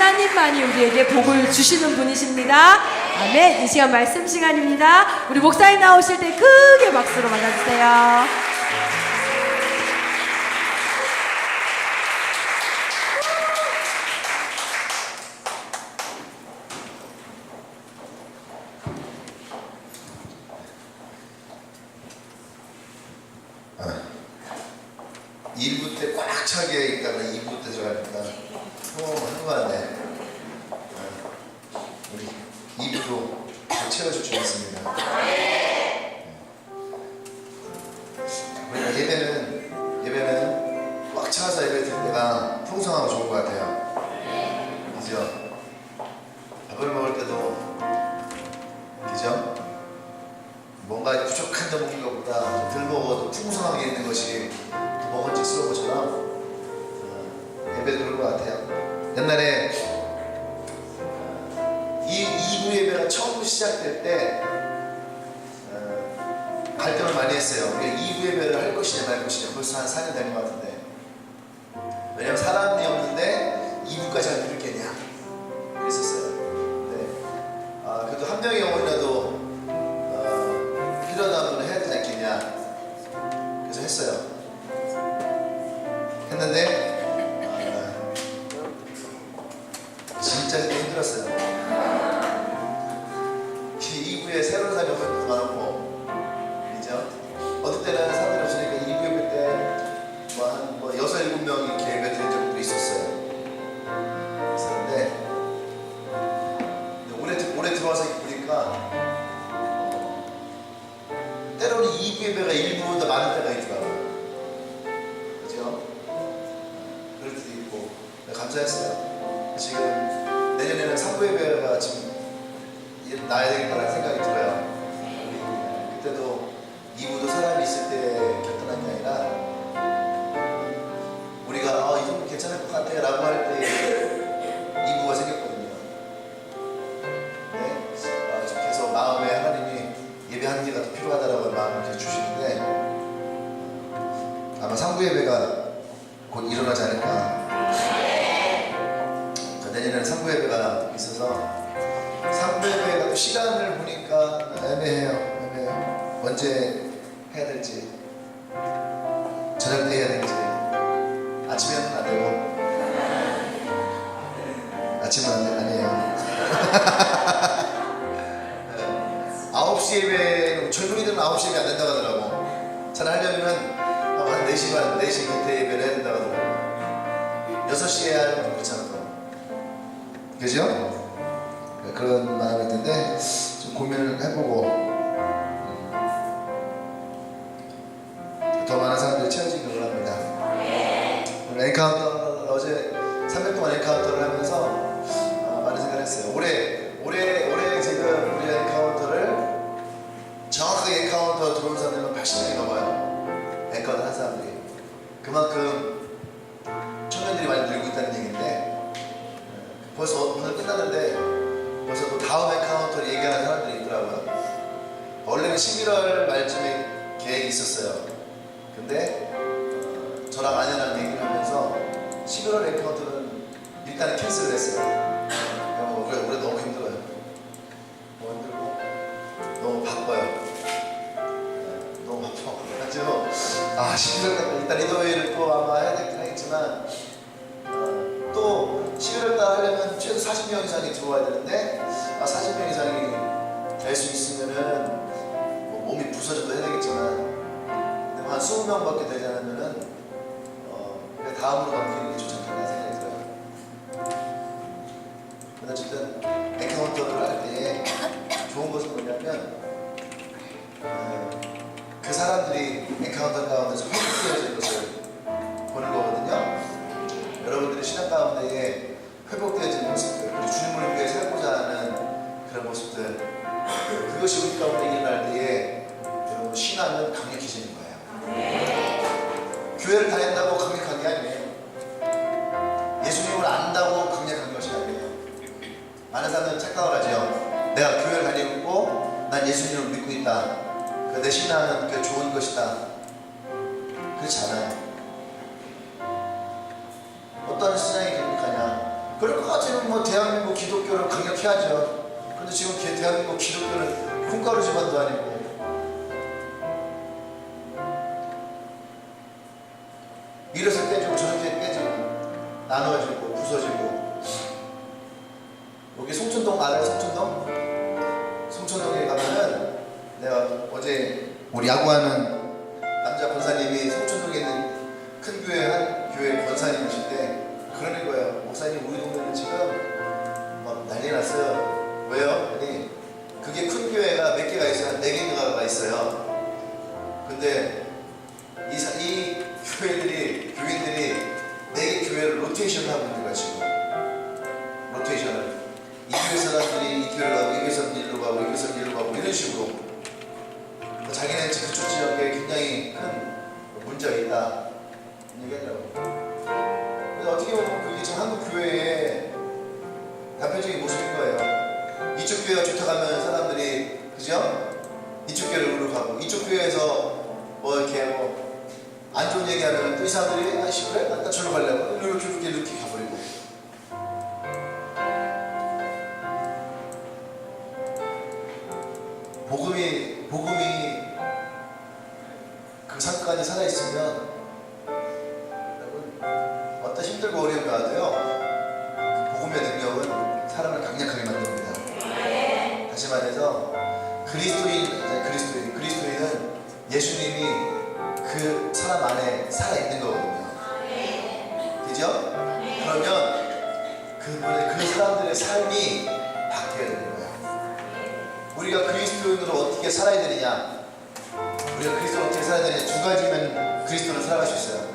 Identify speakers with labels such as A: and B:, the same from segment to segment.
A: 하나님만이 우리에게 복을 주시는 분이십니다. 아멘. 이 시간 말씀 시간입니다. 우리 목사님 나오실 때 크게 박수로 맞아주세요.
B: 일부 때 꽉 차게 있다가 2부 때 들어가니까 한가하네. 우리 2부도 잘 채워줄 줄 믿습니다. 우리가 예배는 꽉 차서 예배 드릴 때가 풍성하고 좋은 것 같아요. 그죠? 밥을 먹을 때도 그죠? 뭔가 부족한 점 먹는 것보다 덜 먹어도 풍성하게 있는 것이 먹은직스러운 것처럼 예배도 그런 것 같아요. 옛날에 이 2부 예배가 처음 시작될 때 갈등을 많이 했어요. 우리가 2부 예배를 할 것이냐 말 것이냐. 벌써 한 4년 된 것 같은데, 왜냐면 사람이 없는데 2부까지 하면 이렇겠냐 그랬었어요. 네. 그래도 한 명의 영혼이라도 필요하다면 해야 되지 않겠냐 그래서 했어요. 했는데 진짜 힘들었어요. 2부에 새로운 사람이 없는 것도 많았고, 그죠? 어떨 때는 사람들이 없으니까 2부 예배 때 한 6, 7명 이렇게 예배 드린 적도 있었어요. 있었는데 올해 들어와서 보니까 때로는 2부 예배가 1부보다 많은 때가 있더라고요. 그죠? 그럴 때도 있고 감사했어요. 지금 내년에는 3부 예배가 지금 나야 되겠다는 생각이 들어요. 그때도 2부도 사람이 있을 때 곁들한 게 아니라 우리가 이 정도 괜찮을 것 같아 라고 할 때 2부가 생겼거든요. 네? 계속 마음에 하나님이 예배하는 게 더 필요하다라고 마음을 이렇게 주시는데, 아마 3부 예배가 곧 일어나지 않을까. 내년에는 3부 예배가 있어서 3부 예배가 또 시간을 보니까 애매해요. 언제 해야 될지, 저녁 때 해야 될지, 아침에는 안 되고, 아침은 아니에요. 9시 예배는 젊은이들은 9시 예배 안 된다고 하더라고. 잘 하려면 한 4시 반, 4시 그때 예배를 해야 된다고 하더라고. 6시에 하면 그렇잖아. 그죠? 그런 마음이 있는데 좀 고민을 해보고 더 많은 사람들이 채워지기를 바랍니다. 오늘 엔카운터, 어제 3년 동안 엔카운터를 하면서 많은 생각을 했어요. 올해 지금 우리 엔카운터를 정확하게 엔카운터 들어온 사람들은 80명이 넘어요. 엔카운터 한 사람들이. 그만큼 청년들이 많이 늘고 있다는 얘기인데, 벌써 오늘 끝났는데 벌써 또 다음 엔카운터를 얘기하는 사람들이 있더라고요. 원래는 11월 말쯤에 계획이 있었어요. 근데 저랑 아내랑 얘기를 하면서 11월 엔카운터는 일단은 캔슬을 했어요. 올해 너무 힘들어요. 너무 힘들고 너무 바빠요. 너무 바빠. 그래가지고 11월까지 일단 리더웨이를 또 아마 해야 되긴 하겠지만, 또 11월달 하려면 최소 40명 이상이 들어와야 되는데 40명 이상이 될 수 있으면은 몸이 부서져도 해야 되겠지만, 근데 한 20명밖에 되지 않으면은 다음으로 넘기는 게 좋지 않겠나 생각이 들어요. 근데 어쨌든 엔카운터를 할 때 좋은 것은 뭐냐면 그 사람들이 엔카운터 가운데서 회복되어질 것을 보는 거거든요. 여러분들이 신앙 가운데에 회복되어진 모습들, 그리고 주님을 위해 살고자 하는 그런 모습들, 그것이 우리 가운데 일어날 때에 여러분 신앙은 강력해지는 거예요. 교회를 다닌다고 강력한 게 아니에요. 예수님을 안다고 강력한 것이 아니에요. 많은 사람들은 착각을 하죠. 내가 교회를 다니고 있고 난 예수님을 믿고 있다, 내 신앙은 그 좋은 것이다. 그렇지 않아요. 어떤 신앙이 강력하냐? 그럴 것 같으면 뭐 대한민국 기독교를 강력해야죠. 근데 지금 대한민국 기독교는 콩가루 집안도 아니고 이래서 깨지고 저렇게 깨지고 나누어지고 부서지고. 여기 송천동 알아요? 송천동? 송천동에 가면은 내가 어제 우리 야구하는 남자 권사님이 송천동에 있는 큰 교회 한 교회 권사님이신데 그러는 거예요. 목사님 우리 동네는 지금 막 난리 났어요. 왜요? 아니 그게 큰 교회가 몇 개가 있어요? 한 4개가 있어요. 근데 이 교인들이 4개 교회를 로테이션을 하고 있는 거야 지금. 로테이션을 이 교회 사람들이 이 교회로 가고 이 교회 사람들이 일로 가고 이 교회 사람들이 일로 가고 이런 식으로. 자기네 그쪽 지역에 굉장히 큰 문제가 있다 얘기하더라고. 근데 어떻게 보면 그게 지금 한국 교회의 대표적인 모습인 거예요. 이쪽 교회가 좋다고 하면 사람들이 그죠? 이쪽 교회로 가고 이쪽 교회에서 뭐 이렇게 뭐 안 좋은 얘기하면 또 이 사람들이 아이씨 그래? 나 저로 가려고 이렇게 가버리고. 복음이 그 상까지 살아있으면 여러분 어떤 힘들고 어려움이 와도요 그 복음의 능력은 사람을 강력하게 만듭니다. 다시 말해서 그리스도인은 예수님이 그 사람 안에 살아있는 거거든요. 그죠? 그러면 그 사람들의 삶이 바뀌어야 되는 거예요. 우리가 그리스도인으로 어떻게 살아야 되느냐? 우리가 그리스도로 어떻게 살아야 되느냐? 2가지면 그리스도를 살아갈 수 있어요.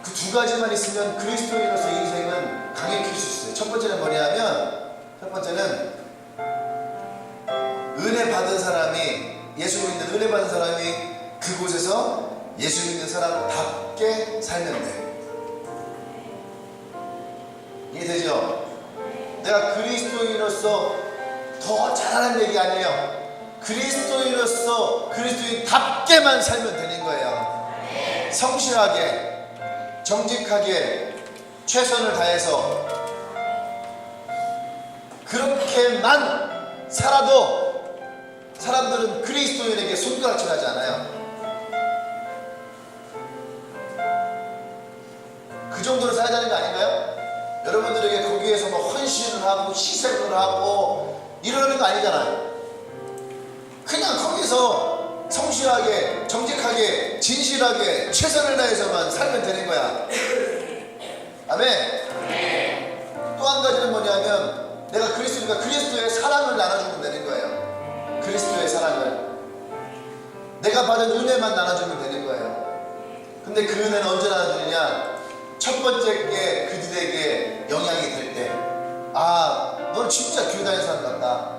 B: 그 2가지만 있으면 그리스도인으로서 인생은 강력해질 수 있어요. 첫 번째는 뭐냐면 첫 번째는 은혜 받은 사람이 예수 믿는 은혜 받은 사람이 그곳에서 예수 믿는 사람답게 살면 돼. 이해되죠? 내가 그리스도인으로서 더 잘하는 얘기 아니에요. 그리스도인으로서 그리스도인답게만 살면 되는 거예요. 성실하게 정직하게 최선을 다해서 그렇게만 살아도 사람들은 그리스도인에게 손가락질 하지 않아요. 그 정도로 살아야 되는 거 아닌가요? 여러분들에게 거기에서 뭐 헌신을 하고 희생을 하고 이러는 거 아니잖아요. 그냥 거기서 성실하게 정직하게 진실하게 최선을 다해서만 살면 되는 거야. 아멘. 또 한 가지는 뭐냐면 내가 그리스도의 사랑을 나눠주면 되는 거예요. 그리스도의 사랑을 내가 받은 은혜만 나눠주면 되는 거예요. 근데 그 은혜는 언제 나눠주느냐? 첫 번째 게 그들에게 영향이 될 때, 아, 넌 진짜 교회 다니는 사람 같다.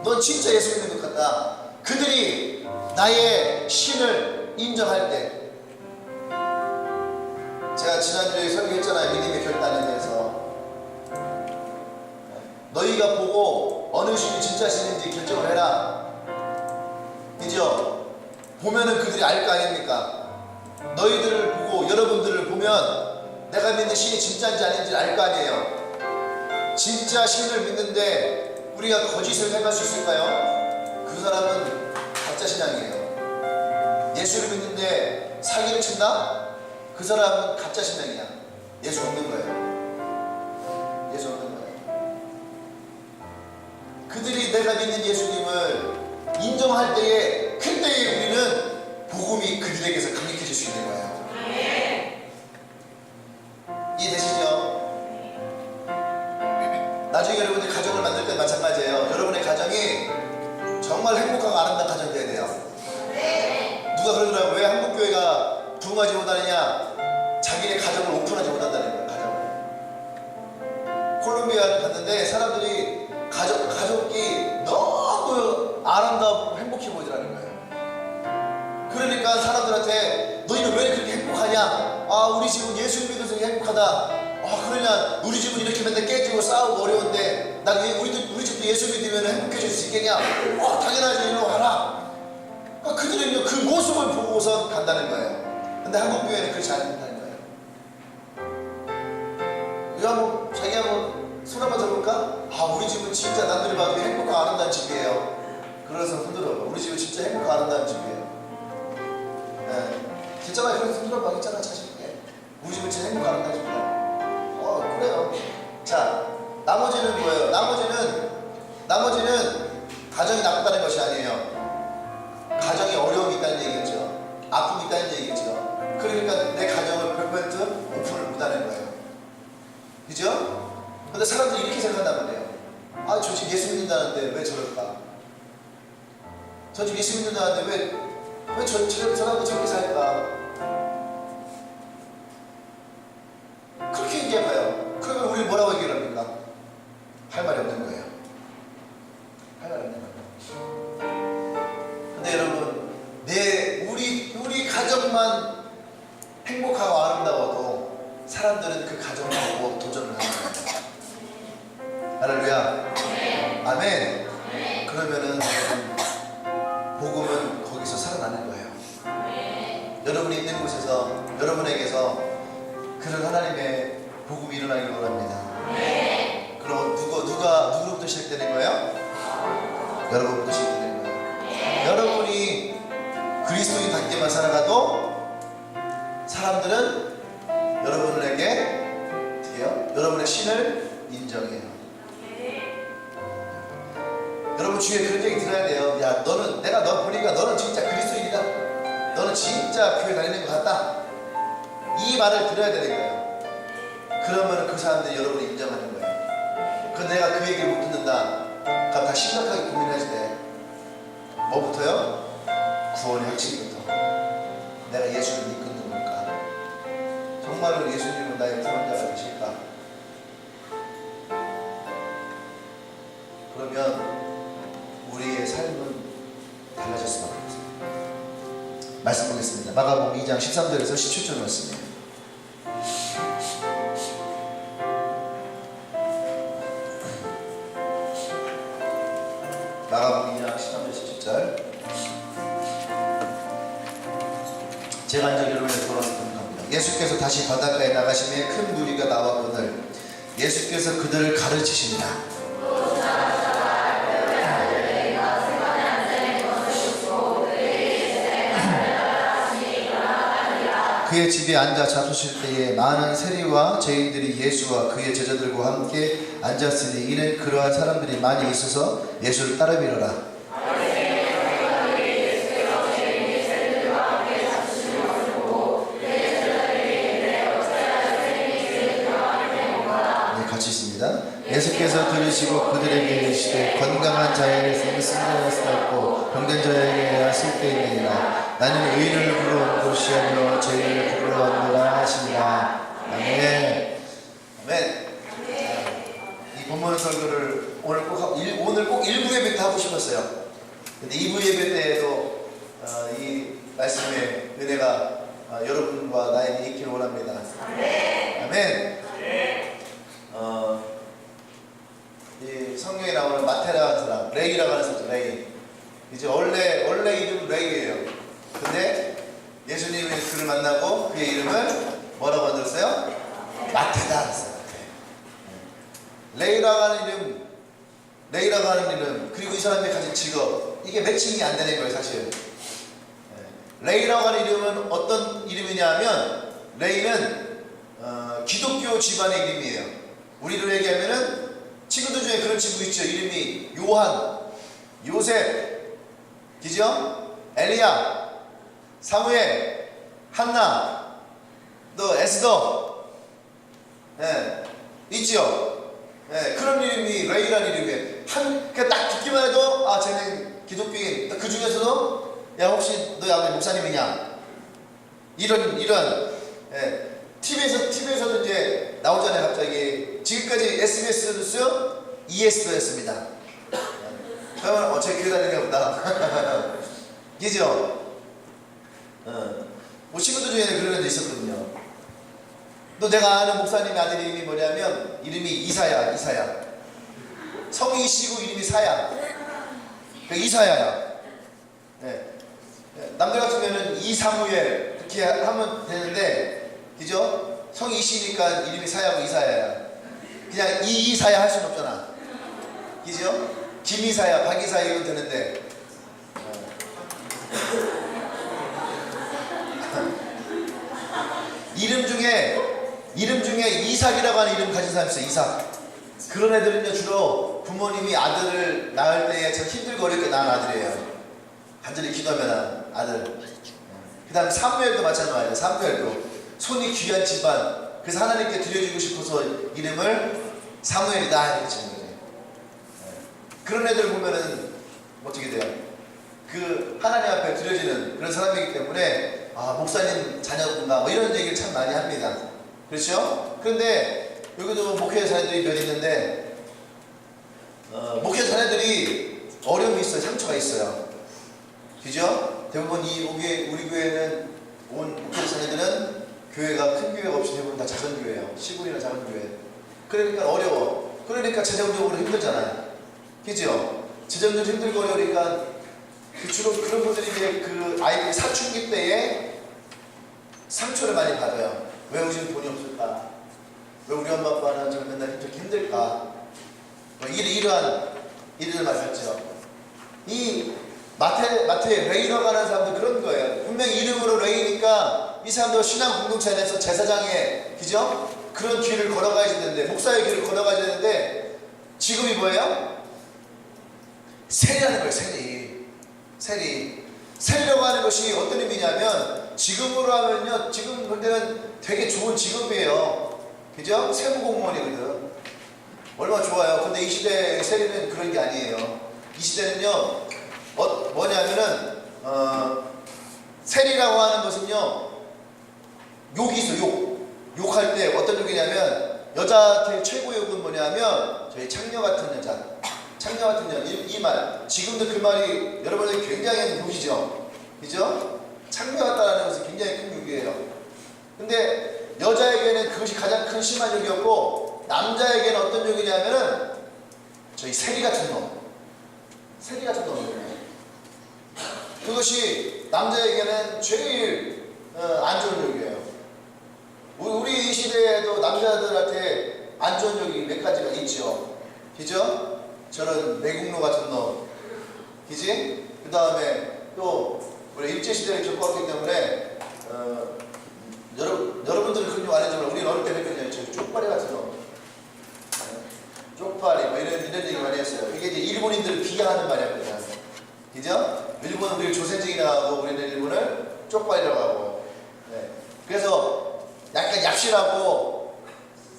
B: 넌 진짜 예수 믿는 것 같다. 그들이 나의 신을 인정할 때, 제가 지난주에 설교했잖아요. 믿음의 결단에 대해서. 너희가 보고 어느 신이 진짜 신인지 결정을 해라. 그죠? 보면은 그들이 알 거 아닙니까? 너희들을 보고 여러분들을 보면 내가 믿는 신이 진짜인지 아닌지 알 거 아니에요. 진짜 신을 믿는데 우리가 거짓을 행할 수 있을까요? 그 사람은 가짜 신앙이에요. 예수를 믿는데 사기를 친다? 그 사람은 가짜 신앙이야. 예수 없는 거예요. 예수 없는 거예요. 그들이 내가 믿는 예수님을 인정할 때에 그때에 우리는 복음이 그들에게서 강력해질 수 있는 거예요. 이해되시죠? 나중에 여러분들이 가정을 만들 때 마찬가지예요. 여러분의 가정이 정말 행복하고 아름다운 가정이 돼야 돼요. 누가 그러더라고요. 왜 한국교회가 부흥하지 못하느냐? 자기네 가정을 오픈하지 못한다는 거예요. 가정을. 콜롬비아를 갔는데 사람들이 가족이 너무 아름다워 행복해 보이더라는 거예요. 그러니까 사람들한테 너희는 왜 그렇게 행복하냐? 아, 우리 집은 예수 믿어서 행복하다. 아, 그러냐? 우리 집은 이렇게 맨날 깨지고 싸우고 어려운데 우리 집도 예수 믿으면 행복해질 수 있겠냐? 당연하지. 일로 와라. 그들은 그 모습을 보고서 간다는 거예요. 근데 한국교회는 그렇지 않다는 거예요. 우리가 뭐 자기가 뭐 손 한번 들어볼까? 아 우리 집은 진짜 남들이 봐도 행복하고 아름다운 집이에요. 그래서 흔들어봐. 우리 집은 진짜 행복하고 아름다운 집이에요. 네. 진짜 많이 그래서 흔들어봐. 있잖아 자식에게. 우리 집은 진짜 행복하고 아름다운 집이야. 그래요. 자 나머지는 뭐예요? 나머지는 가정이 나쁘다는 것이 아니에요. 가정에 어려움이 있다는 얘기겠죠. 아픔이 있다는 얘기겠죠. 그러니까 내 가정을 100% 오픈을 못하는 거예요. 그죠? 근데 사람들이 이렇게 생각한단 말이에요. 아, 저 집 예수 믿는다는데 왜 저럴까? 저 집 예수 믿는다는데 왜 저라도 저렇게 살까? 그렇게 얘기해봐요. 그러면 우리 뭐라고 얘기를 합니까? 할 말이 없는 거예요. 할 말이 없는 거예요. 근데 여러분, 우리 가정만 행복하고 아름다워도 사람들은 그 가정을 보고 도전을 하는 거예요. 할렐루야. 아멘. 그러면은 복음은 거기서 살아나는 거예요. 여러분이 있는 곳에서 여러분에게서 그런 하나님의 복음이 일어나기를 원합니다. 그럼 누구부터 시작되는 거예요? 여러분부터 시작되는 거예요. 여러분이 그리스도인답게만 살아가도 사람들은 여러분에게 어떻게요? 여러분의 신을 인정해요. 여러분 주위에 그런 얘기 들어야 돼요. 야, 내가 너 보니까 너는 진짜 그리스도인이다. 너는 진짜 교회 다니는 것 같다. 이 말을 들어야 되는 거예요. 그러면 그 사람들이 여러분을 인정하는 거예요. 그 내가 그 얘기를 못 듣는다. 그럼 다 심각하게 고민하실 때 뭐부터요? 구원의 확신부터. 내가 예수를 믿고 있는 걸까? 정말로 예수님은 나의 구원자가 되실까? 그러면 우리의 삶은 달라질 수밖에 없습니다. 말씀 보겠습니다. 마가복음 2장 13절에서 17절 말씀이에요. 마가복음 2장 13절 17절. 제가 이제 여러분을 돌아서 공부합니다. 예수께서 다시 바닷가에 나가시매 큰 무리가 나왔거늘 예수께서 그들을 가르치신다. 그의 집에 앉아 잡수실 때에 많은 세리와 죄인들이 예수와 그의 제자들과 함께 앉았으니 이는 그러한 사람들이 많이 있어서 예수를 따라 밀어라. 네, 같이 있습니다. 예수께서 들으시고 그들에게 이르시되 건강한 자에게는 쓴자가 쓰였고 병든 자에게야 쓸데있느니라. 나는 의인을 부르러 온 것이 아니라 죄인을 부르러 왔노라 하시니라. 아멘. 아멘. 이 본문 설교를 오늘 꼭 1부 예배 때 하고 싶었어요. 근데 2부 예배 때에도 이 말씀의 은혜가 여러분과 나에게 있기를 원합니다. 아멘. 아멘. 이 성경에 나오는 마테라는 사람, 레이라고 하는 사람, 레이. 이제 원래 이름은 레이예요. 근데 예수님이 그를 만나고 그의 이름을 뭐라고 만들었어요? 마테다 했어요. 레이라고 하는 이름, 그리고 이 사람이 가진 직업, 이게 매칭이 안 되는 거예요, 사실. 레이라고 하는 이름은 어떤 이름이냐 하면, 레이는 기독교 집안의 이름이에요. 우리로 얘기하면은 친구들 중에 그런 친구 있죠. 이름이 요한, 요셉, 그죠? 엘리야, 사무엘, 한나, 또 에스더, 있죠? 그런 이름이 레이라는 이름이에요. 그냥 딱 듣기만 해도 쟤는 기독교인. 그 중에서도 혹시 너희 아버지 목사님이냐? 이런 TV에서도 이제 나오잖아요. 갑자기 지금까지 SBS 뉴스 ES도였습니다. 그러면 제 교회 다니는가 보다. 그죠? 뭐 친구들 중에는 그런 애도 있었거든요. 또 내가 아는 목사님의 아들 이름이 뭐냐면 이름이 이사야. 성이 씨고 이름이 사야. 이사야야. 남들 같으면은 이사무엘 이렇게 하면 되는데, 그죠? 성이 씨니까 이름이 사야고 이사야야. 그냥 이사야 할 수는 없잖아. 그죠? 김이사야, 박이사야 이건 되는데. 이름 중에 이삭이라고 하는 이름 가진 사람 있어요. 이삭. 그런 애들은요 주로 부모님이 아들을 낳을 때에 참 힘들고 어렵게 낳은 아들이에요. 간절히 기도하면 아들. 그 다음 사무엘도 마찬가지예요. 사무엘도 손이 귀한 집안. 그래서 하나님께 드려주고 싶어서 이름을 사무엘이다 이렇게 지은 거죠. 그런 애들 보면은 어떻게 돼요? 그 하나님 앞에 드려지는 그런 사람이기 때문에 아 목사님 자녀구나 뭐 이런 얘기를 참 많이 합니다. 그렇죠? 그런데 여기도 목회 자녀들이 몇 있는데 목회 자녀들이 어려움이 있어요. 상처가 있어요. 그죠? 대부분 우리 교회는 온 목회 자녀들은 교회가 큰 교회가 없이 대부분 다 작은 교회예요. 시골이나 작은 교회. 그러니까 어려워. 그러니까 재정적으로 힘들잖아요. 그죠? 재정적으로 힘들고 어려우니까 주로 그런 분들이 이제 그 아이들 사춘기 때에 상처를 많이 받아요. 왜 우리는 돈이 없을까? 왜 우리 엄마 아빠는 좀 맨날 이렇게 힘들까? 뭐 이러한 일을 맞았죠. 이 마태 레이너가 하는 사람도 그런 거예요. 분명히 이름으로 레이니까 이 사람도 신앙 공동체 안에서 제사장의 그죠? 그런 길을 걸어가야 되는데 목사의 길을 걸어가야 되는데 직업이 뭐예요? 세리라는 거예요. 세리라고 하는 것이 어떤 의미냐면 지금으로 하면요 지금 볼 때는 되게 좋은 직업이에요. 그죠? 세무공무원이거든. 얼마나 좋아요. 근데 이 시대의 세리는 그런 게 아니에요. 이 시대는요 뭐냐면은 세리라고 하는 것은요 욕이 있어. 욕할 때 어떤 욕이냐면 여자한테 최고 욕은 뭐냐면 저희 창녀 같은 여자. 창녀 같은 여자. 이 말 지금도 그 말이 여러분들 굉장히 욕이죠. 그죠? 창녀 같다는 것은 굉장히 큰 욕이에요. 근데 여자에게는 그것이 가장 큰 심한 욕이었고 남자에게는 어떤 욕이냐면은 저희 세리 같은 놈. 그것이 남자에게는 제일 안 좋은 욕이에요. 우리 이 시대에도 남자들한테 안 좋은 욕이 몇 가지가 있죠. 그죠? 저런 내국노 같은 놈. 그지? 그 다음에 또 우리 일제시대를 겪어왔기 때문에 여러분들은 그런 욕 안 했지만 우리는 어릴 때 했거든요. 저 쪽파리 같은 놈. 쪽파리 뭐 이런 얘기 많이 했어요. 이게 이제 일본인들을 비하하는 말이었거든요. 그죠? 일본은 우리 조선직이라고 하고 우리는 일본을 쪽파리라고 하고. 네. 그래서 약간 얍실하고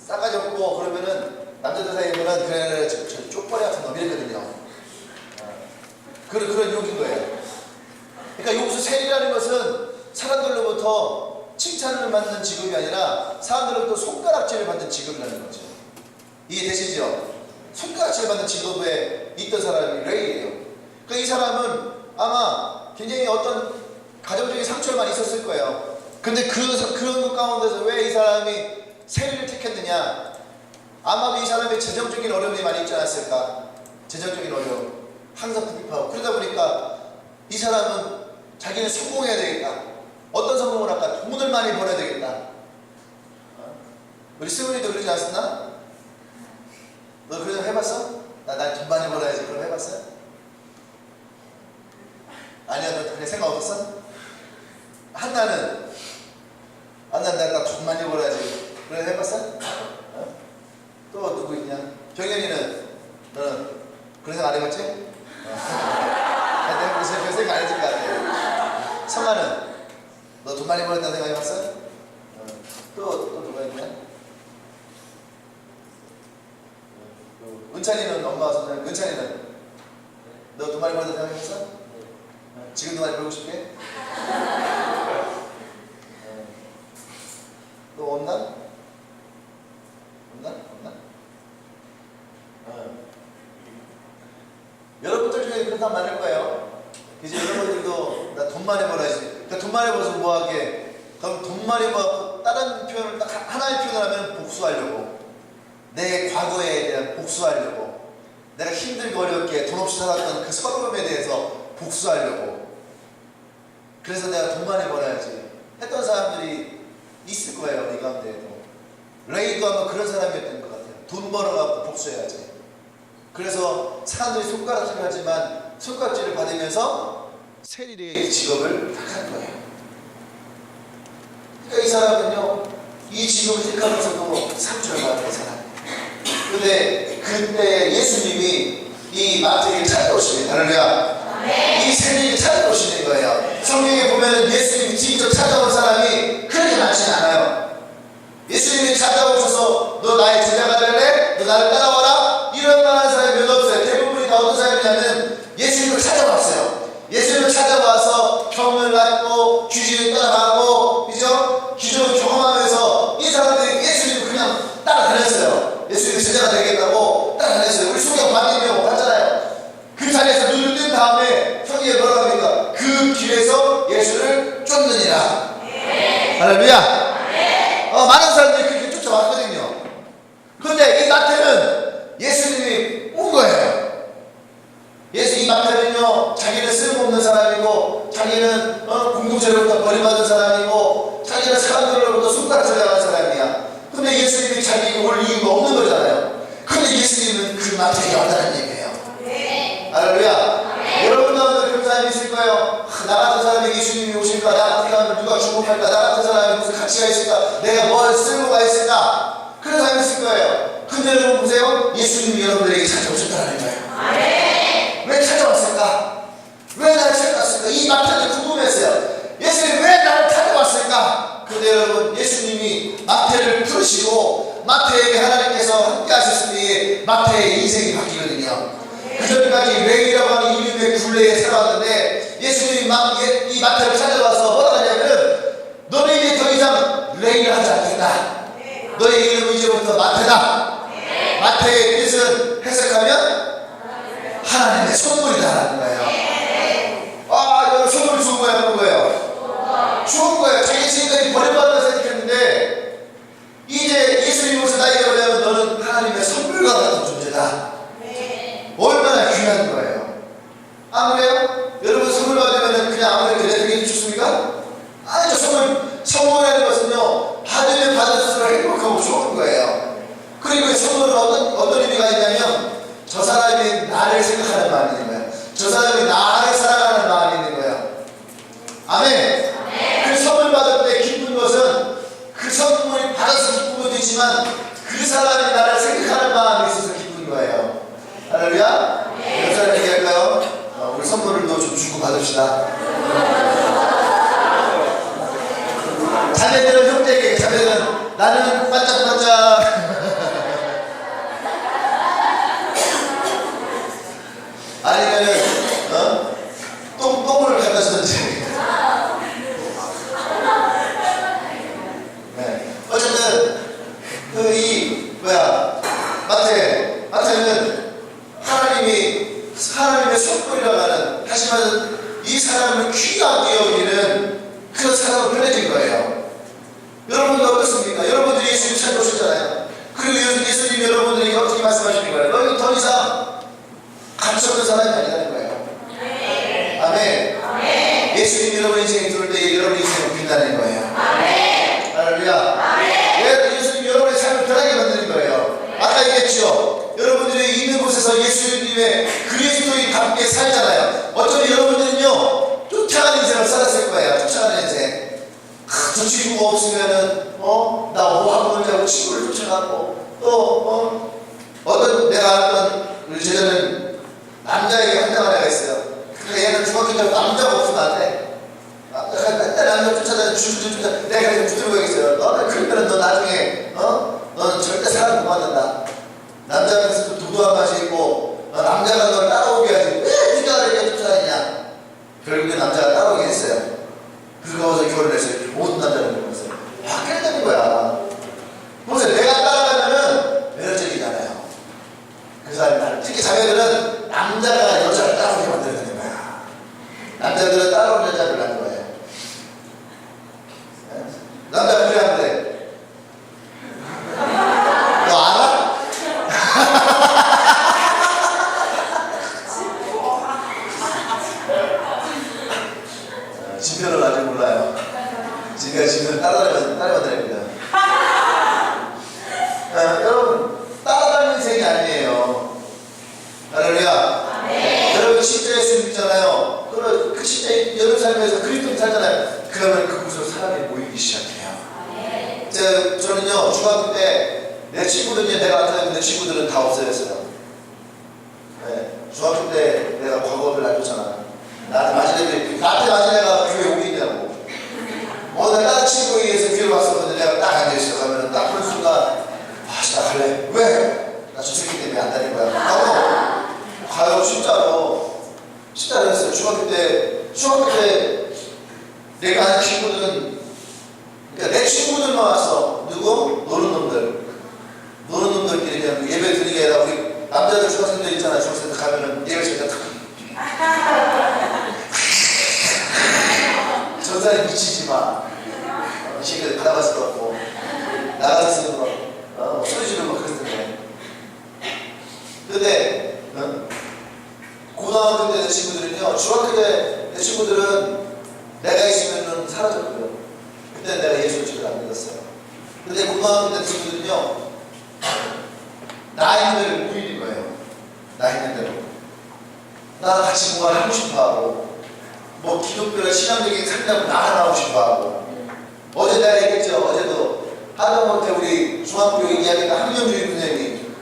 B: 싸가지 없고 그러면은 남자들 사이에는 그래 저 쪽파리 같은 놈 이랬거든요. 그런 욕인 거예요. 그러니까 여기서 세리라는 것은 사람들로부터 칭찬을 받는 직업이 아니라 사람들로부터 손가락질을 받는 직업이라는 거죠. 이해되시죠? 손가락질 받는 직업에 있던 사람이 레이예요. 그러니까 이 사람은 아마 굉장히 어떤 가정적인 상처를 많이 있었을 거예요. 근데 그런 것 가운데서 왜 이 사람이 세리를 택했느냐? 아마 이 사람의 재정적인 어려움이 많이 있지 않았을까? 재정적인 어려움. 항상 궁핍하고. 그러다 보니까 이 사람은 자기는 성공해야 되겠다. 어떤 성공을 할까? 돈을 많이 벌어야 되겠다. 우리 스물이도 그러지 않았나? 너 그런 거 해봤어? 난 돈 많이 벌어야지. 그런 거 해봤어요? 아니야, 너 그냥 생각 없었어? 한나는 나 돈 많이 벌어야지. 그런 거 해봤어? 어? 또 누구 있냐? 경현이는 너는 그런 생각 안 해봤지? 내가 그런 생각 안 했을 것 같아. 성아는 너 돈 많이 벌었다는 생각 해봤어? 또 누가 있냐? 은찬이는 엄마가 손자. 은찬이는 너 돈 많이 벌었다는 생각 해봤어? 지금도 많이 벌고 싶게? 또 없나? 여러분들 중에 그런 사람 많을 거예요. 이제 여러분들도 나 돈 많이 벌어야지. 그러니까 돈 많이 벌어서 뭐하게? 그럼 돈 많이 벌고 다른 표현을 딱 하나의 표현을 하면 복수하려고. 내 과거에 대한 복수하려고. 내가 힘들고 어렵게 돈 없이 살았던 그 서러움에 대해서 복수하려고. 그래서 내가 돈 많이 벌어야지 했던 사람들이 있을 거예요. 이 가운데에도. 레이도 아마 그런 사람이었던 것 같아요. 돈 벌어갖고 복수해야지. 그래서 사람들이 손가락질을 하지만 손가락질을 받으면서 세리의 직업을 택한 거예요. 그러니까 이 사람은요, 이 직업을 택하면서도 상처를 받은 사람. 근데 그때 예수님이 이 마태에게 찾아오시네. 할렐루야. 이 세리를 찾아오시는 거예요. 성경에 보면 예수님이 직접 찾아온 사람이 그렇게 많지 않아요. 예수님이 찾아오셔서 너 나의 제자가 될래? 너 나를 따라와라? 이런 말하는 사람이 몇 없어요. 대부분이 다 어떤 사람이냐면 예수님을 찾아왔어요. 예수님을 찾아와서 병을 낫고 귀신을 따라가고 그죠? 기적을 경험하면서 이 사람들이 예수님을 그냥 따라다녔어요. 예수님의 제자가 되겠다고 따라다녔어요. 우리 소경 반대명 봤잖아요. 그 자리에서 눈을 뜬 다음에 성경에 뭐라고 합니까? 그 길에서 예수를 쫓느니라. 할렐루야. 많은 사람들이 그렇게 쫓아왔거든요. 그런데 이 마태는 예수님이 온 거예요. 이 마태는요, 자기는 쓸모없는 사람이고, 자기는 공동체로부터 버림받은 사람이고, 자기는 사람들로부터 손가락질 당한 사람이야. 근데 예수님이 자기에게 올 이유가 없는 거잖아요. 근데 예수님은 그 마태에게 왔다는 얘기예요. 할렐루야. 여러분 가운데 그런 사람이 있을 거예요. 나 같은 사람에게 예수님이 오실까? 나 같은 사람을 누가 주목할까? 나 같은 사람이 무슨 가치가 있을까? 내가 뭘 쓸모가 있을까? 그런 사람이 있을 거예요. 근데 여러분 보세요. 예수님이 여러분들에게 찾아오셨다는 거예요. 왜 찾아왔을까? 왜 나를 찾아왔을까? 이 마태는 궁금했어요. 예수님이 왜 나를 찾아왔을까? 근데 여러분, 예수님이 마태를 부르시고 마태에게 하나님께서 함께 하셨으니 마태의 인생이 바뀌거든요. 그 전까지 레이라고 하는 이름의 굴레에 살아왔는데 예수님이 이 마태를 찾아와서 뭐라고 하냐면 너는 이제 더 이상 레이를 하지 않겠다. 너의 이름은 이제부터 마태다. 마태의 뜻은 해석하면 하나님의 선물이다라는 거예요. 여러분 선물을 주은 거야, 그런 거예요? 주은 거예요. 자기 지금까지 버림받는다 생각했는데 이제 예수님이 오셔서 나에게 뭐냐면 너는 하나님의 선물과 같은 존재다. 얼마나 귀한 거예요. 안 그래요? 여러분 선물 받으면 그냥 아무래도 내 되게 좋습니까? 아니죠. 선물이라는 것은요, 받으면 받을수록 행복하고 좋은 거예요. 그리고 이 선물은 어떤 의미가 있냐면 저 사람이 나를 생각하는 마음이 있는 거예요. 저 사람이 나를 사랑하는 마음이 있는 거예요. 아멘. 그 선물 받을 때 기쁜 것은 그 선물이 받아서 기쁜 것도 있지만 그 사람이 나를 생각하는 마음이 있어서 기쁜 거예요. 할렐루야. 몇 사람 얘기할까요? 우리 선물을 좀 주고 받읍시다. 자매들은 형제에게, 자매들은 나는 반짝반짝 아니면은 똥을 갖다 주든지. 네. 어쨌든 마태는 하나님의 선물이라고 하는, 하지만 이 사람을 귀하게 여기는 그런 사람을 보내준 거예요. 여러분도 어떻습니까? 여러분들이 예수님 찾아오셨잖아요. 그리고 예수님 여러분들에게 어떻게 말씀하시는 거예요? 너희는 더 이상 가치 없는 사람이 아니라는 거예요. 아멘. 예수님 여러분 인생에 들어올 때 여러분 인생을 빛나는 거예요. 할렐루야. 왜 예수님 여러분의 삶을 변하게 만드는 거예요? 아까 얘기했죠. 여러분들이 있는 곳에서 예수님의 그리스도인 함께 살잖아요. 어쩌면 여러분들은요, 쫓아가는 인생을 살았을 거예요. 쫓아가는 인생. 저 친구가 없으면은 나 오하고 놀자고 친구를 쫓아가고 또 내가 알던 우리 제자는 남자에게 한장한 애가 있어요. 그러니까 얘는 중학교 때 남자가 없으면 안 돼. 맨날 남자 쫓아다니는 내가 그냥 붙들고 있어요. 너는 그러면 너 나중에 너는 절대 사람 못 만난다. 남자면서 좀 도도한 맛이 있고 남자가 널 따라오게 하지 왜 네가 이렇게 쫓아다니냐. 결국에 남자가 따라오게 했어요. 그러고서 결혼을 했어요. 모든 남자를 보면서 바뀌어야 되는 거야. 보세요. 내가 따라가면은 매력적이잖아요. 그 사람이 특히 자매들은 남자가 여자를 따라오게 만들어야 되는 거야. 남자들은 따라오는 여자를 낳는 거예요. 남자 그래 안 그래? 너 알아? 지표를 아직 몰라요. 지표를 따라다닙니다. 여러분, 따라 우리가 십자가 예수 믿잖아요. 그러면 그 십자가 여러분 삶에서 그리스도인 살잖아요. 그러면 그곳으로 사람이 모이기 시작해요. 저는요 중학교 때 내 친구들이 내가 나타나는 내 친구들은 다 없어졌어요. 네, 중학교 때 내가 과거를 알려줬잖아. 나한테 맞은 애가 교회 오게 있냐고. 내가 다른 친구에 의해서 교회 왔었는데 내가 딱 앉아있어. 가면은 딱 그런 순간 나 갈래. 왜? 나 저 새끼 때문에 안 다닌 거야. 가요. 진짜로 했어요. 중학교 때 내가 아는 친구들은 그러니까 내 친구들만 왔어. 누구? 노는 놈들끼리 그냥 예배 드리게 해라. 우리 남자들 중학생들 있잖아. 중학생들 가면은 예배 시간 탁 저 사람이 미치지 마. 이 새끼들 받아봤을 것 같고 나가서 쓰는 거 소리 지르고 막 그랬는데 근데 고등학교 때 내 친구들은요 중학교 때 내 친구들은 내가 있으면은 사라졌고요. 그때 내가 예수 집을 안 믿었어요. 근데 고등학교 때 친구들은요 나 있는 대로 모이는 거예요. 나 있는 대로 나랑 같이 뭔가 하고 싶어하고 뭐 기독교나 신앙적인 삶이라고 나가고 싶어하고 어제 내가 얘기했죠. 어제도 하다못해 우리 중학교 이야기가 한명주의 선생님이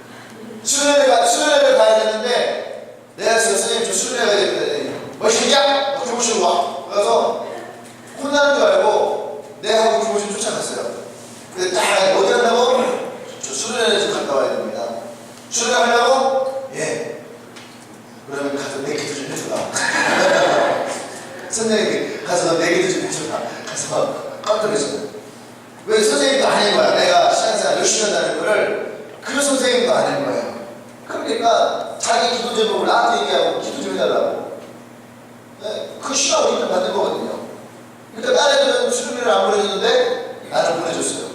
B: 수련회를 가야 되는데 내가 지금 선생님 저 수련회 가야 되는데 뭐시냐? 교무실 와. 그래서 혼나는 줄 알고 내가 하고 교무실 쫓아갔어요. 근데 딱 어디 간다고? 저 수련회 좀 갔다 와야 됩니다. 수련회 하려고? 예. 그러면 가서 내 기도 좀 해주라. 선생님이 가서 내 기도 좀 해주라. 가서 깜짝 놀랐어요. 왜 선생님도 아닌 거야. 내가 신앙생활 열심히 한다는 거를 그 선생님도 아닌 거예요. 그러니까 자기 기도 제목을 나한테 얘기하고 기도 좀 해달라고. 네, 그 시간 우리는 받는 거거든요. 그러니까 다른 애들은 수련회를 안 보내줬는데 나는 보내줬어요.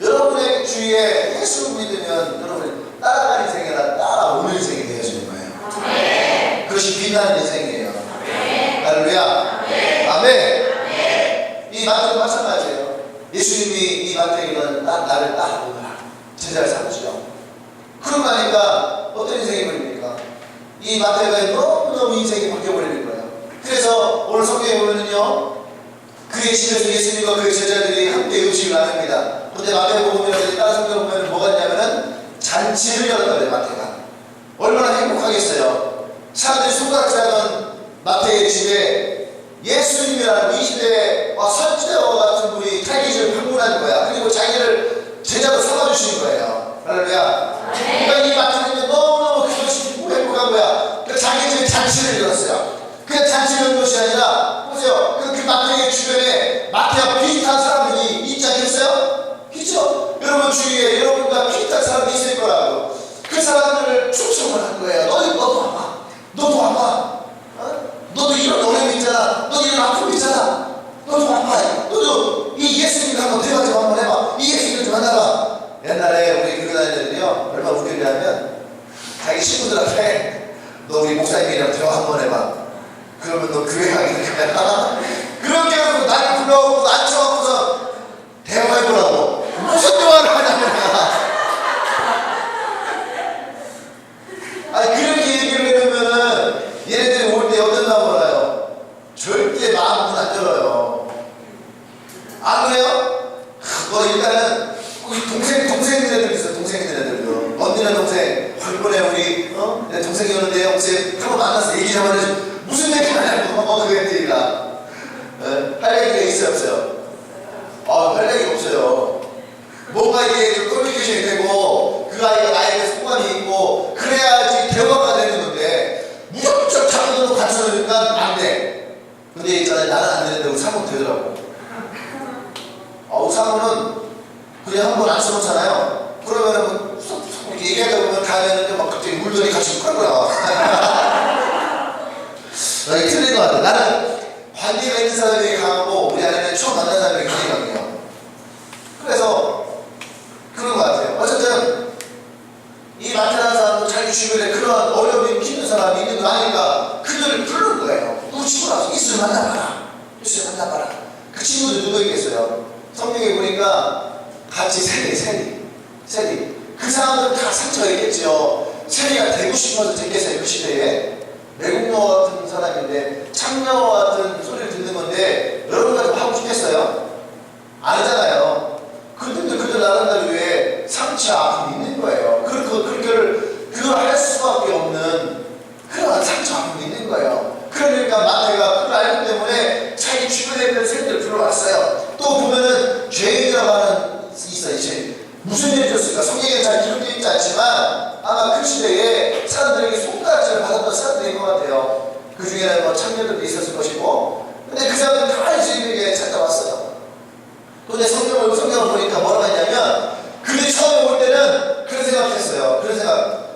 B: 여러분의 주위에 예수 믿으면 여러분이 따라가는 인생이 아니라 따라오는 인생이 되어지는 거예요. 아멘. 그것이 빛나는 인생이에요. 아멘. 할렐루야. 아멘. 아멘. 이 마태도 마찬가지예요. 예수님이 이 마태에게는 나를 따라오너라. 제자를 삼으시오. 그러고 나니까 어떤 인생이 걸립니까? 이 마태가 너무너무 인생이 바뀌어버리는 거예요. 그래서 오늘 성경에 보면은요 그의 집에서 예수님과 그의 제자들이 함께 음식을 나눕니다. 근데 마태복음 보면 다른 성경 보면 뭐가 있냐면은 잔치를 열었다 그래요. 마태가 얼마나 행복하겠어요. 사람들이 손가락질하던 마태의 집에 예수님이라는 이 시대에 선지자와 같은 분이 탈기지를 방문하는 거야. 그리고 자기를 제자로 삼아주시는 거예요. 할렐루야. 그러니까 이 마태는 너무너무 그것이 행복한 거야. 그러니까 자기 집에 잔치를 열었어요. 그냥 잔치를 연 것이 아니라 보세요. 그 마태의 주변에 마태와 비슷한 사람들이 있지 않겠어요? 있죠? 여러분 주위에 여러분과 비슷한 사람이 있을 거라고. 그 사람들을 초청을 한 거예요. 너도 와봐. 너도 와봐. 너도 이런 어려움이 있잖아. 너도 이런 아픔이 있잖아. 너도 와봐. 너도 이 예수님과 한번 대화 좀 한번 해봐. 이 예수님을 좀 만나봐. 옛날에 우리 교회 다니는데요 얼마나 웃겼냐면 자기 친구들한테 너 우리 목사님이랑 대화 한번 해봐. 그러면 너 교회 가게 될 거야. 그렇게 해서 나를 불러오고 앉혀갖고서 대화해보라고. 무슨 대화를 하냐면 아니 그렇게 얘기를 해놓으면은 얘네들이 올 때 어떤다고 몰라요. 절대 마음은 안 열어요. 안 그래요? 뭐 일단은 우리 동생들애들 있어. 동생들애들도 언니나 동생 이번에 우리 내 동생이 오는데 혹시 한번 만나서 얘기 좀 하자. 무슨 얘기 하냐고. 그 애들이랑 할 얘기가 있어요 없어요? 할 얘기가 없어요. 뭔가 이게 좀 커뮤니케이션이 되고 그 아이가 나에 대해서 호감이 있고 그래야지 대화가 되는 건데 무조건 자기들로 갖춰놓으니까 안 돼. 근데 있잖아요 나는 안 되는데 우리 사모는 되더라고. 사모는 그냥 한 번 안 써놓잖아요. 그러면은 얘기하다 보면 다음에는 막 갑자기 물들이 같이 끌고 나와. 이게 틀린 것 같아. 나는 관계가 있는 사람에게 강하고 우리 아내는 처음 만난 사람에게 굉장히 강해요. 그래서 그런 것 같아요. 어쨌든 이 마태라는 사람도 자기 주변에 그런 어려움이 힘든 사람이 있는 거 아니까 그들을 부른 거예요. 너 친구 와서 예수를 만나봐라. 예수를 만나봐라. 그 친구들 누구 있겠어요? 성경에 보니까 같이 세리. 그 사람들은 다 상처가 있겠죠. 세리가 되고 싶어서 됐겠어요. 그 시대에. 외국 영화 같은 사람인데 창녀 같은 소리를 듣는 건데 여러분과 좀 하고 싶겠어요? 아니잖아요. 그들 나름대로 왜 상처 아픔이 있는 거예요. 그걸 할 수밖에 없는 그런 상처 아픔이 있는 거예요. 그러니까 마태가 그걸 알기 때문에 자기 주변에 있는 세리를 불러왔어요. 또 보면은 죄인이라고 하는 있어요. 이제 무슨 일이 있었을까? 성경에 잘 기록되어 있지 않지만 아마 그 시대에 사람들에게 손가락질을 받았던 사람들인 것 같아요. 그 중에는 뭐 창녀들도 있었을 것이고, 근데 그 사람들은 다 예수님에게 찾아왔어요. 근데 성경을 보니까 뭐라고 했냐면, 그들이 처음에 올 때는 그런 생각했어요. 그런 생각,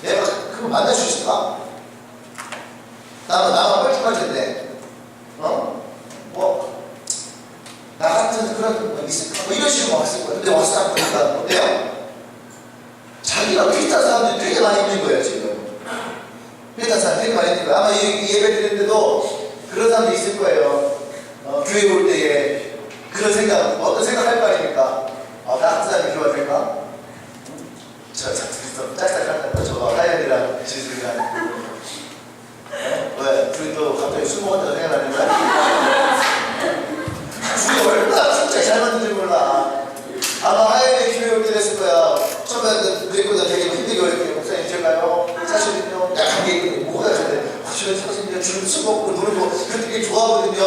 B: 내가 그거 만날 수 있을까? 나만 뻘쭘할텐데, 나 같은 그런 거 있을까? 뭐 이런 식으로 왔을 거예요. 근데 와서 딱 보니까 어때요? 자기가 비슷한 사람들이 되게 많이 있는 거예요, 지금. 비슷한 사람들이 되게 많이 있는 거예요. 아마 이 예배 드리는데도 그런 사람도 있을 거예요. 교회 올 때에 그런 생각, 어떤 생각할 거 아닙니까? 나 같은 사람이 교회 될까? 저 둘이서 짝짝한 거, 저거 하연이랑 지수이랑. 왜? 둘이 또 갑자기 술 먹었다고 생각나는 거야? 둘이 얼마나 진짜 잘 맞는지 몰라. 아마 하연이 교회 올 때 됐을 거야. 처음에 그랬거든. 되게 힘들게 어렵게 목사님 제가요. 사실은요, 약한 게 있거든요. 뭐가 있는데, 저는 사실은요, 술 먹고 노는 거 되게 좋아하거든요.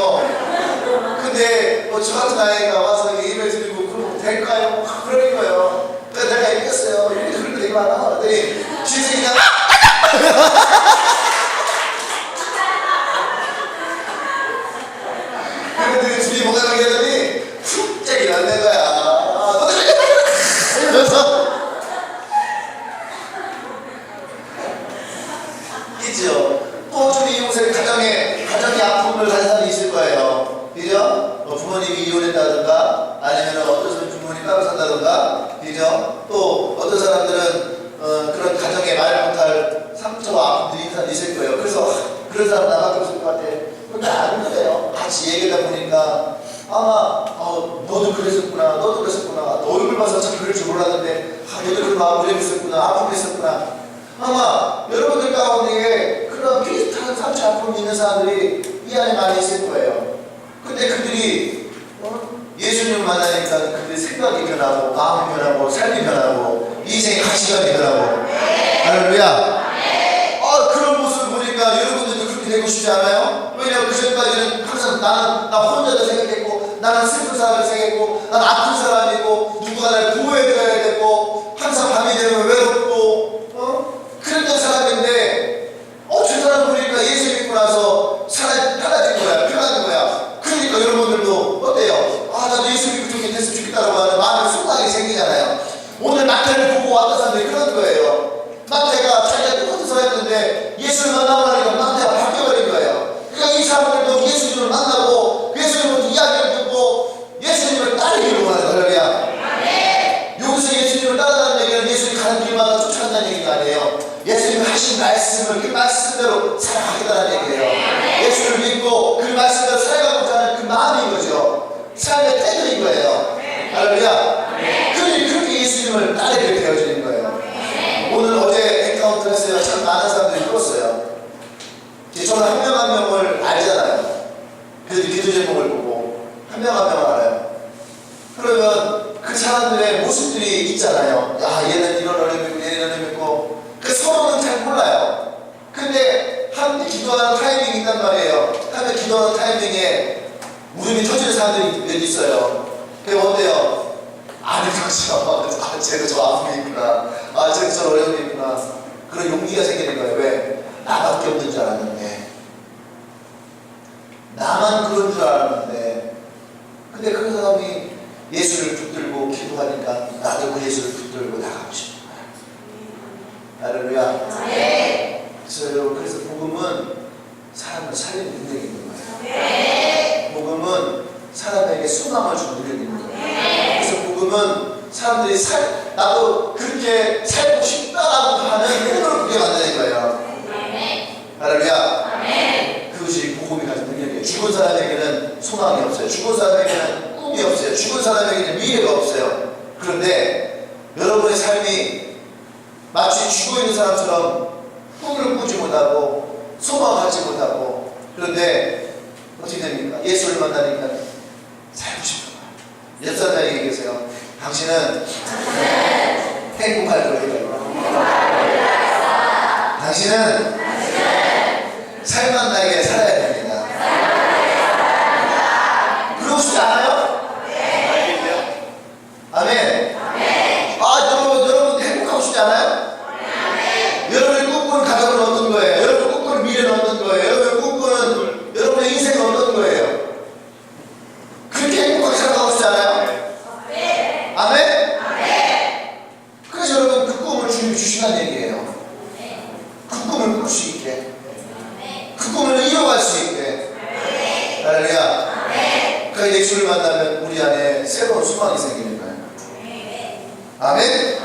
B: 근데 저 같은 아이가 와서 예배 드리고 그러면 될까요? 그러는 거예요. 그래서 내가 얘기했어요. 이렇게 그런 거 되게 많아. 그랬더니 주인이 그냥 그런데 둘이 뭐가 얘기하더니 훅 일어난 거야. 그래서 있죠. 또 저희 이곳에 가정의 아픔을 가진 사람이 있을 거예요. 그죠? 부모님이 이혼했다든가 아니면 어떤 사람 부모님 따로 산다든가, 그죠? 또 어떤 사람들은 그런 가정에 말 못할 상처와 아픔들이 있을 거예요. 그래서 그런 사람 나밖에 없을 것 같아. 근데 아는 거예요. 같이 얘기하다 보니까 아마 너도 그랬었구나, 너도 그랬었구나, 너 얼굴 봐서 참 그럴 줄 몰랐는데 너도 그런 마음을 했었구나, 아픔이 있었구나. 아마 여러분들 가운데 그런 비슷한 상처 아픔이 있는 사람들이 이 안에 많이 있을 거예요. 근데 그들이 예수님을 만나니까 그들의 생각이 변하고 마음이 변하고 삶이 변하고 인생의 가치관이 변하고, 할렐루야. 그런 모습을 보니까 여러분들도 그렇게 되고 싶지 않아요? 왜냐하면 그 전까지는 항상 나 혼자다 생각했고, 나는 슬픈 사람을 생각했고, 나는 아픈 사람이고, 누가 나를 보호해줘야 되고, 항상 밤이 되면 외롭고, 그랬던 사람인데, 저 사람 보니까 예수 믿고 나서 사람이 편해진 거야, 편한 거야. 그러니까 여러분들도 어때요? 나도 예수 믿고 좀 됐으면 좋겠다라고 하는 마음의 소망이 생기잖아요. 오늘 마태를 보고 왔던 사람들이 그런 거예요. 마태가 자기가 똑같은 사람이었는데 예수를 만나고 나니까 마태가 바뀌어버린 거예요. 그러니까 이 사람들도 예수님을 만나고 예수님을 이야기를 듣고 예수님을 따르기를 원하는 거예요. 여기서 예수님을 따라가는 얘기는 예수님이 가는 길마다 쫓아간다는 얘기가 아니에요. 예수님이 하신 말씀을 그 말씀대로 살아가겠다는 얘기예요. 예수를 믿고 그 말씀대로 살아가고자 하는 그 마음인 거죠. 삶의 태도인 거예요. 할렐루야. 그렇게 예수님을 따르게 되어지는 거예요. 오늘 어제 엔카운트를 했어요. 참 많은 사람들이 들었어요. 저는 한 명 한 명을 알잖아요. 그래서 기도 제목을 보고 한 명 한 명을 알아요. 그러면 그 사람들의 모습들이 있잖아요. 얘는 이런 어려움이 있고 얘는 어려움이 있고, 그 서로는 잘 몰라요. 근데 함께 기도하는 타이밍이 있단 말이에요. 함께 기도하는 타이밍에 무릎이 터지는 사람들이 있어요. 그게 어때요? 아는 거죠. 쟤도 저 아픔이 있구나. 쟤도 저 어려움이 있구나. 그런 용기가 생기는 거예요. 왜? 나밖에 없는 줄 알았는데. 나만 그런 줄 알았는데. 근데 그 사람이 예수를 붙들고 기도하니까 나도 그 예수를 붙들고 나가고 싶은 거야. 할렐루야. 그래서 복음은 사람을 살리는 능력이 있는 거예요. 복음은 사람에게 소망을 주는 능력이 있는 거예요. 그래서 복음은 사람들이 나도 그렇게 살고 싶다라고 하는 꿈을 꾸게 만드는 거예요. 할렐루야. 그것이 복음이 가진 능력이에요. 죽은 사람에게는 소망이 없어요. 죽은 사람에게는 꿈이 없어요. 죽은 사람에게는 미래가 없어요. 그런데 여러분의 삶이 마치 죽어 있는 사람처럼 꿈을 꾸지 못하고 소망을 갖지 못하고, 그런데 어떻게 됩니까? 예수를 만나니까 살고 싶은 거예요. 옆 사람에게 얘기하세요. 당신은 행복할 거예요. 당신은 살만 나게 살아야 됩니다. 그러고 싶지 않아요? 아멘. 여러분 행복하고 싶지 않아요? 여러분의 꿈꾸는 가정은 어떤 거예요? 여러분의 꿈꾸는 미래는 어떤 거예요? 여러분의 꿈꾸는 여러분의 인생은 어떤 거예요? 그렇게 행복하게 살아가고 싶지 않아요? 아멘? 그래서 여러분 그 꿈을 주님이 주시는 얘기예요. 그 꿈을 꿀 수 있게, 그 꿈을 이뤄갈 수 있게. 할렐루야. 그 예수를 만나면 우리 안에 새로운 소망이 생기는 거예요. 아멘?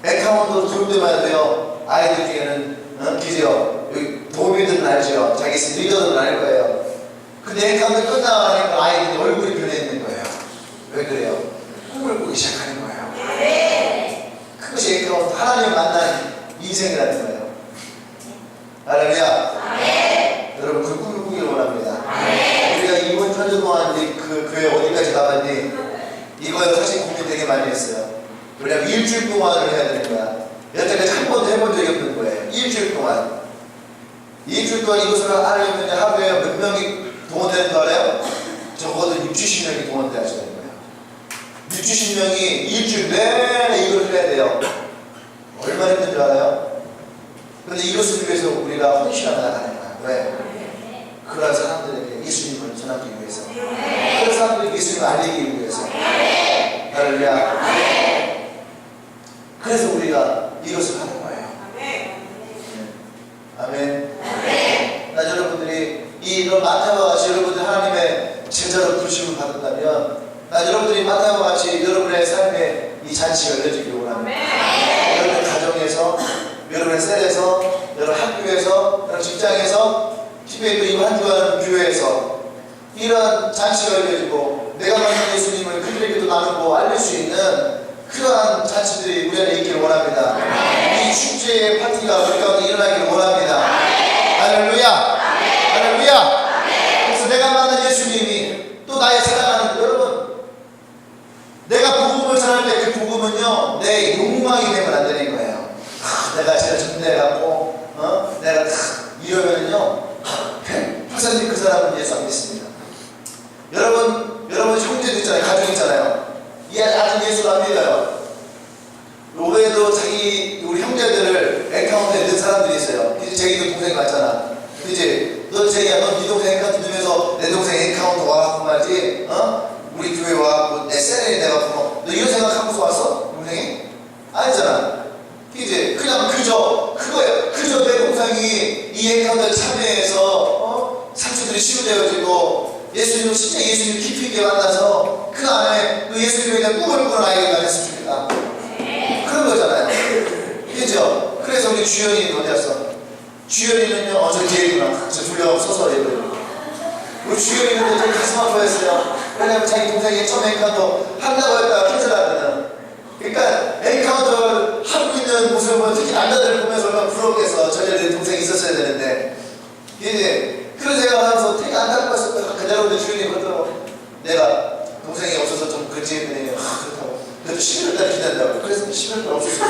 B: 엔카운터 돌 때만 해도요, 아이들 중에는 기죠. 여기 도우미들은 알죠. 자기 리더들은 알 거예요. 근데 엔카운터 끝나가니까 아이들이 얼굴이 변해 있는 거예요. 왜 그래요? 꿈을 꾸기 시작하는 거예요. 그것이 엔카운터, 하나님을 만난 인생이라는 거예요. 할렐루야. 여러분 그 꿈을 꾸길 원합니다. 우리가 이번 한 주 동안 그 교회 어디까지 가봤니? 이거에 사실 고민 되게 많이 했어요. 왜냐면 일주일 동안을 해야 되는 거야. 여태까지 한 번도 해본 적이 없는 거예요. 일주일 동안. 일주일 동안 이것을 하려면 하루에 몇 명이 동원되는 거 알아요? 적어도 60~70명이 동원돼야 되는 거예요. 60~70명이 일주일 내내 이걸 해야 돼요. 얼마나 힘든 줄 알아요? 근데 이것을 위해서 우리가 헌신하고 나가는 거야. 왜? 그런 사람들에게 예수님을 전하기 위해서, 그런 사람들에게 예수님을 알리기 위해서. 할렐루야. 그래서 우리가 이것을 하는 거예요. 아멘. 나 여러분들이 이런 마태와 같이 여러분들 하나님의 제자로 부르심을 받는다면, 나 여러분들이 마태와 같이 여러분의 삶에 이 잔치가 열려지길 원합니다. 여러분의 가정에서, 여러분의 셀에서, 여러분 학교에서, 여러분 직장에서, 집에 또 이거 한 주간 교회에서 이런 잔치가 열려지고 내가 만난 예수님을 그들에게도 나누고 알릴 수 있는 그러한 잔치들이 우리 안에 있기를 원합니다. 이 축제의 파티가 우리 가운데 일어나기를 원합니다. 할렐루야. 할렐루야. 그래서 내가 만난 예수님이 또 나의 사랑하는 여러분, 내가 복음을 전할 때 그 복음은요 내 욕망이 되면 안 되는 거예요. 내가 제가 전대해갖고 내가 이러면요 100% 그 사람은 예수 안 믿습니다. 여러분 형제도 있잖아요. 가족 있잖아요. 아직 예수를 안 믿어요. 로베도 자기 우리 형제들을 엔카운터에 넣은 사람들이 있어요. 이제 제기도 동생 같잖아. 그치? 너 제기야, 너 네 동생 엔카운터 넣으면서 내 동생 엔카운터 와갖고 말지, 우리 교회 와갖고 내 셀에 내가 너 이런 생각하고서 왔어? 동생이? 아니잖아. 이제 그냥 그저 그거예요. 그저 내 동생이 이 엔카운터에 참여해서 상처들이 치유되어지고 예수님을 진짜 예수님 깊이 있게 만나서 그 안에 그 예수님에 대한 꿈을 꾸는 아이가 됐으면 좋겠다. 그런 거잖아요. 그죠? 그래서 우리 주연이 어디 갔어? 주연이는요, 저 뒤에 있구나. 저 둘러 서서 얘기해요. 우리 주연이는 되게 가슴 아파했어요. 왜냐면 자기 동생이 처음 엔카운터 한다고 했다가 캔슬하거든. 그러니까 엔카운터를 하고 있는 모습을 특히 남자들을 보면서 얼마나 부럽겠어. 저희들 동생이 있었어야 되는데. 이제 그런 생각하면서 되게 안타까웠을 거야. 그대로 내 주인이 그러더라고. 내가 동생이 없어서 좀 그렇지 했더니 그렇다고. 그래도 11월달 기다린다고. 그래서 11월달 없을 수 있어.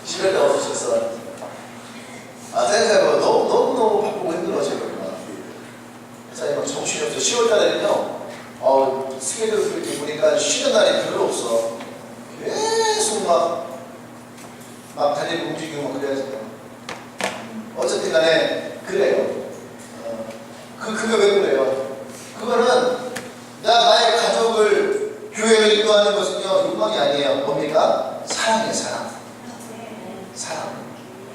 B: 11월달 없을 수 있어. 생각해봐. 너무 바쁘고 힘들어 지금. 그래서 막 정신이 없어. 10월달에는요 스케줄을 이렇게 보니까 쉬는 날이 별로 없어. 계속 막 달리고 움직이고 막 그래야지. 어쨌든 간에 그래요. 그게 왜 그래요? 그거는 나의 가족을 교회를 인도하는 것은요 욕망이 아니에요. 뭡니까? 사랑이에요. 사랑.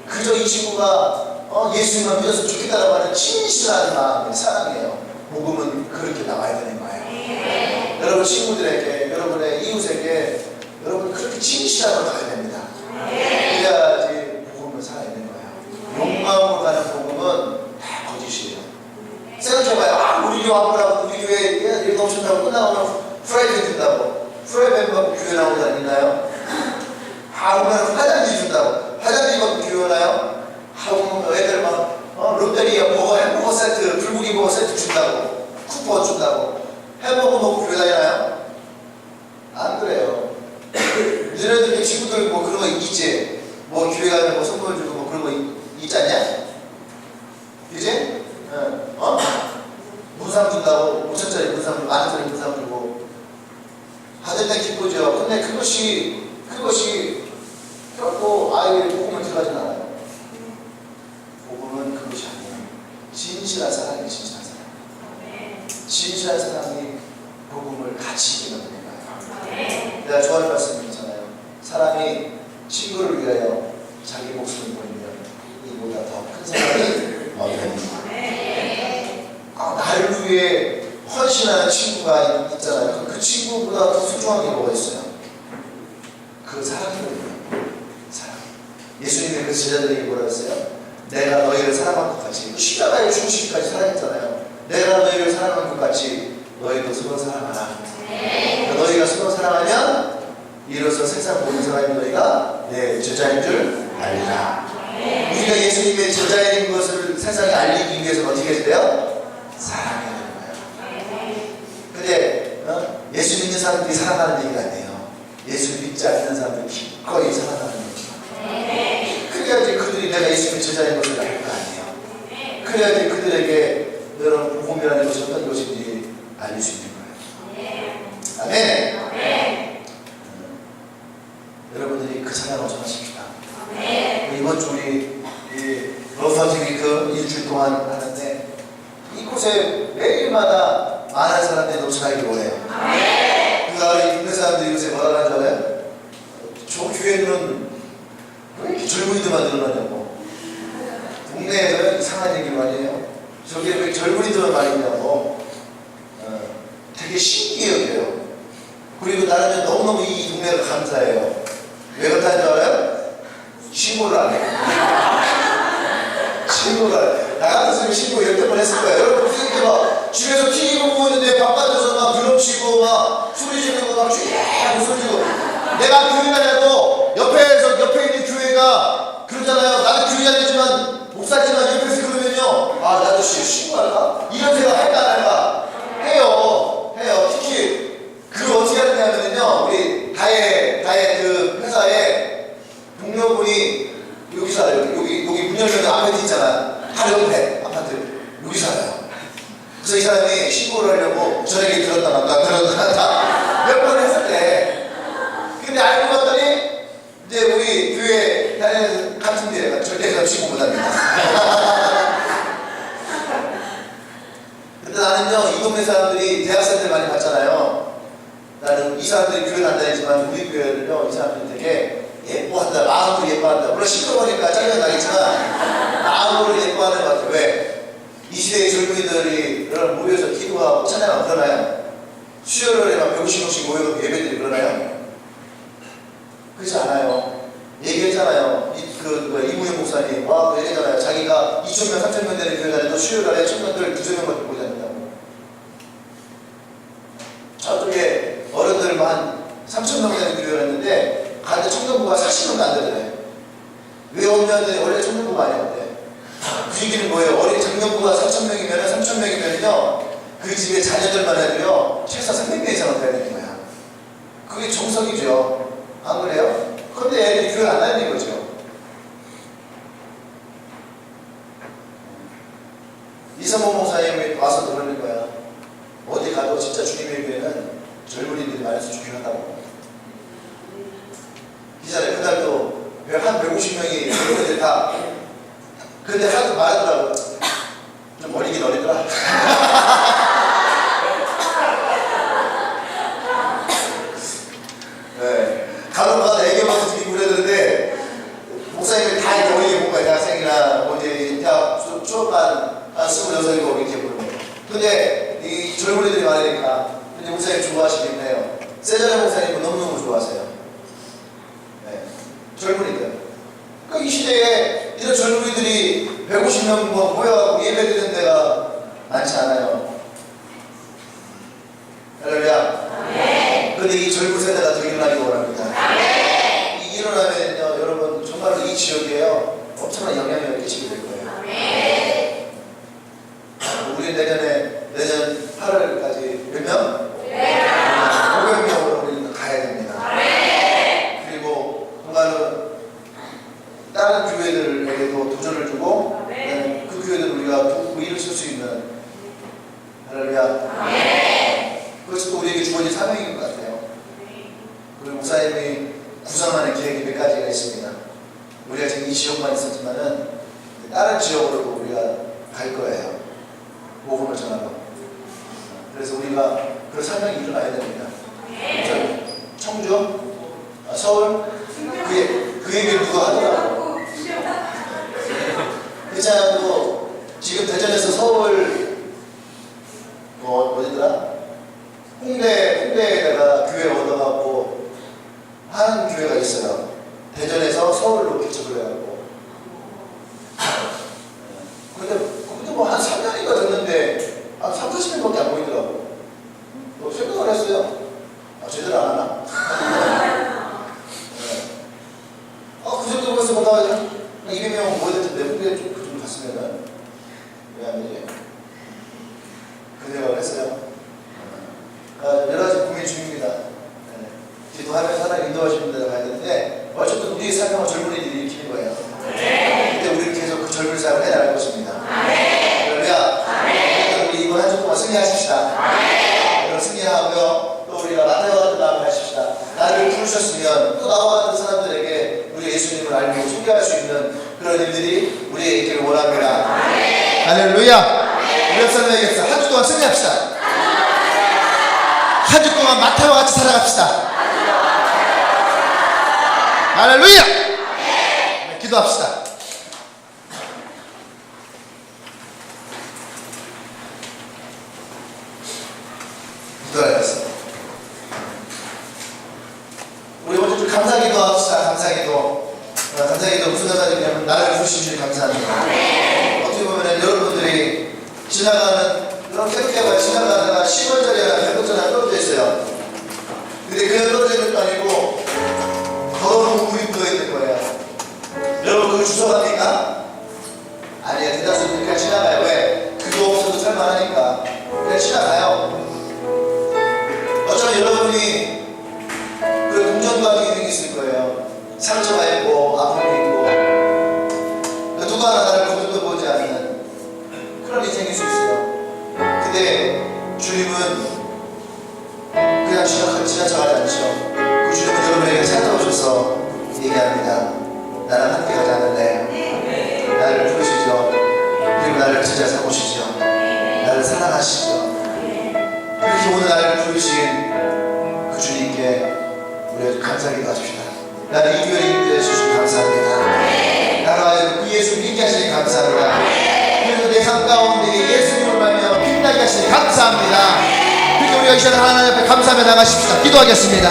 B: 그저 이 친구가 예수님만 믿었으면 좋겠다라고 하는 진실한 마음의 사랑이에요. 복음은 그렇게 나와야 되는 거예요. 여러분 친구들에게, 여러분의 이웃에게 여러분 그렇게 진실한 걸 가야 됩니다. 그래야지 복음을 살아있는 거예요. 욕망으로 가는 복음은 다 거짓이에요. 생각해봐요. 우리 교회 와보라고 우리 교회 이렇게 넘친다고 끝나가면 프라이팬 준다고. 프라이팬 받고 교회 나오고 다니나요? 오면 화장지 준다고. 화장지 받고 교회 오나요? 애들 막 롯데리아 버거 햄버거 세트, 불고기 버거 세트 준다고. 쿠폰 준다고. 햄버거 먹고 교회 다니나요? 안 그래요. 너네들 친구들 뭐 그런 거 있지? 뭐 교회 가면 뭐 선물 주고 뭐 그런 거 있지 않냐? 그지? 문상 준다고 5천짜리 문상, 10,000짜리 문상 주고 받을 때 기쁘죠. 근데 그것이 결코 아이의 복음을 들어가진 않아요. 복음은 그것이 아니에요. 진실한 사랑이 진실한 사랑. 진실한 사랑이 복음을 같이 있게 만드는 거예요. 내가 좋아하는 말씀이 있잖아요. 사람이 친구를 위하여 자기 목숨을 버리면 이보다 더 큰 사랑이 없는 나를 위해 헌신하는 친구가 있잖아요. 그 친구보다 더 소중한 게 뭐가 있어요? 그 사랑이거든요. 사랑. 예수님의 그 제자들에게 뭐라 했어요? 내가 너희를 사랑한 것 같이. 십자가에 죽으시기까지 사랑했잖아요. 내가 너희를 사랑한 것 같이 너희도 서로 사랑하라. 너희가 서로 사랑하면 이로써 세상 모든 사람이 너희가 내 제자인 줄 알리라. 우리가 예수님의 제자인 것을 세상에 알리기 위해서는 어떻게 해야 돼요? 사랑해야 되는 거예요. 근데 예수 믿는 사람들이 사랑하는 얘기가 아니에요. 예수 믿지 않는 사람들이 기꺼이 사랑하는 얘기죠. 그래야지 그들이 내가 예수님의 제자인 것을 알 거 아니에요. 그래야지 그들에게 여러분 복음이라는 것이 어떤 것인지 알릴 수 있는 거예요. 아멘. 여러분들이 그 사랑을 전하십시다. 이번 주 우리 러브하우스 위크 일주일 동안 하는데 이곳에 매일마다 많은 사람들이 넘쳐나기를 원해요. 그 안에 있는 사람들이 요새 뭐라 하는 줄 알아요? 저 교회는 왜 이렇게 젊은이들만 늘어나냐고. 동네에서 이상한 얘기를 많이 해요. 저게 왜 젊은이들만 많이 있냐고. 되게 신기해요. 그리고 나는 너무너무 이 동네가 감사해요. 왜 그렇다는 줄 알아요? 신고를 안 해요. 신고를 안 해요. 나 같았으면 신고 10번 했을 거예요. 여러분, 이렇게 막 집에서 TV 보고 있는데 바깥에서 막 드럼치고 막 소리 지르고 막 쥐고 소리 지르고. 내가 교회 다녀도 옆에 있는 교회가 그러잖아요. 나도 교회 다니지만 목사지만 옆에서 그러면요. 나도 신고할까? 이런 생각 할까 안 할까? 해요. 특히 그걸 어떻게 하느냐면요. 우리 다혜 그 회사에 동료분이 여기 살아요. 여기 문 열면 아파트 있잖아. 바로 옆에 아파트. 여기 살아요. 그래서 이 사람이 신고를 하려고 저에게 들었다 놨다 몇 번 했을 때. 근데 알고 봤더니 이제 우리 교회 다니는 같은 데가 절대 그 신고 못합니다. 근데 나는요, 이 동네 사람들이 대학생들 많이 봤잖아요. 나는 이 사람들이 교회는 안 다니지만 우리 교회를요, 이 사람들이 되게 예뻐한다. 마음으로 예뻐한다. 물론 시끄러우니까 짜증나겠지만 마음으로 예뻐하는 것 같아요. 왜? 이 시대의 젊은이들이 모여서 기도하고 찬양하고 그러나요? 수요일에 막 150명씩 모여서 예배들이 그러나요? 그렇지 않아요. 얘기했잖아요. 이무현 목사님 얘기했잖아요. 자기가 2,000명, 3,000명 되는 교회 다니도 수요일날에 청년들 2,000명밖에 모이지 않는다고. 저쪽에 어른들 한 3,000명 되는 교회였는데 가는데 청년부가 40명도 안 되잖아요. 왜 없냐더니 원래 청년부가 아니었대. 그 얘기는 뭐예요? 어린 청년부가 4,000명이면 3,000명이면요 그 집에 자녀들만 해도요 최소 300명 이상은 돼야 되는 거야. 그게 정석이죠. 안 그래요? 근데 애들이 교회 안 다니는 거죠. 이성모 목사님이 와서 그러는 거야. 어디 가도 진짜 주님의 교회는 젊은이들이 많아서 중요하다고. 기자네 그날도 한 150명이 젊은이들 다. 근데 하도 말하더라고. 좀 어리긴 어리더라. 네. 간혹가다 애교만 드리고 그러는데 목사님이 다 이제 어리게 본 거야. 대학생이나 어디 대학 졸업한 한 26이고 이렇게 보는 거예요. 근데 이 젊은이들이 많으니까 근데 목사님 좋아하시겠네요. 세자네 목사님은 너무너무 좋아하세요. 네. 젊은이들. 이 시대에 이런 젊은이들이 150명 모여갖고 예배드리는 데가 많지 않아요. 할렐루야. 그런데 이 젊은 세대가 더 일어나기 원합니다. 이 일어나면요, 여러분 정말로 이 지역에요 엄청난 영향력을 끼치게 될 거예요. 우리 내년 8월까지 몇 명? 500명으로 우리는 가야 됩니다. 그리고 정말로 다른 교회들에게도 도전을 주고 그 교회들 우리가 돕고 일을 쓸 수 있는, 할렐루야. 그것이 또 우리에게 주어진 사명인 것 같아요. 그리고 목사님이 구상하는 계획이 몇 가지가 있습니다. 우리가 지금 이 지역만 있었지만은 다른 지역으로도 우리가 갈 거예요. 복음을 전하러. 그래서 우리가 그 사명이 일어나야 됩니다. 청주, 서울, 그 얘기를 누가 하더라고. 그렇지 않아도 지금 대전에서 서울 어디더라? 홍대에다가 교회 얻어갖고 한 교회가 있어요. 대전에서 서울로 개척을 해갖고. 근데 그것도 뭐 한 3년인가 됐는데 한 3, 40명밖에 안 보이더라고. 생각을 했어요. 제대로 안 하나? 그 정도 벌써 보다 200명 모여야 텐데 홍대 그 정도 갔으면은 왜 안 되지? 그 생각을 했어요. 여러 가지 고민 중입니다. 기도하면서 하나님 인도하시는 데로 가야 되는데 어쨌든 우리의 삶은 젊은이들이 일으키는 거예요. 근데 우리는 계속 그 젊은 삶을 해나갈 것입니다. 그러면 우리 이번 한 주 동안 승리하십시다. 승리하고요. 또 우리가 마태와 같은 마음을 하십시다. 나를 부르셨으면 또 나와 같은 사람들에게 우리 예수님을 알고 소개할 수 있는 그런 일들이 우리에게 있기를 원합니다. 할렐루야. 우리 옆사람에게 한 주 동안 승리합시다. 한 주 동안 마태와 같이 살아갑시다. 할렐루야. 기도합시다. 기도하겠습니다. 우리 먼저 좀 감사기도 합시다. 감사기도 무슨 감사드리냐면 나를 부르신 주님 감사합니다. 어떻게 보면 여러분들이 지나가는 그런 캠프가 지나가다가 10월짜리 하나 100원짜리 하나 떨어져 있어요. 근데 그냥 떨어지는 것도 아니고 더러운 물이 묻어있는 거예요. 여러분 그거 주워갑니까? 아니에요. 대다수는 그냥 지나가요. 왜? 그거 없어도 살만하니까 그냥 지나가요. 어쩌면 여러분이 그 동전과도 인생이 있을 거예요. 상처가 있고 아픔이 있고 누구 하나 나를 거들떠 보지 않는 그런 인생일 수 있어요. 근데 주님은 그냥 지나쳐가지 않죠. 그 주님은 여러분에게 찾아오셔서 얘기합니다. 나랑 함께 가지 않을래? 나를 부르시죠. 그리고 나를 찾아 삼으시죠. 나를 사랑하시죠. 그렇게 오늘 나를 부르신 그 주님께 우리가 감사하기도 하십시다. 나를 이 교회에 인도해 주시니 감사합니다. 나를 그 예수 믿게 하시니 감사합니다. 그래서 내 삶 가운데 예수님을 말며 빛나게 하시니 감사합니다. 그렇게 우리가 이 시간 하나님 앞에 감사하며 나가십시다. 기도하겠습니다.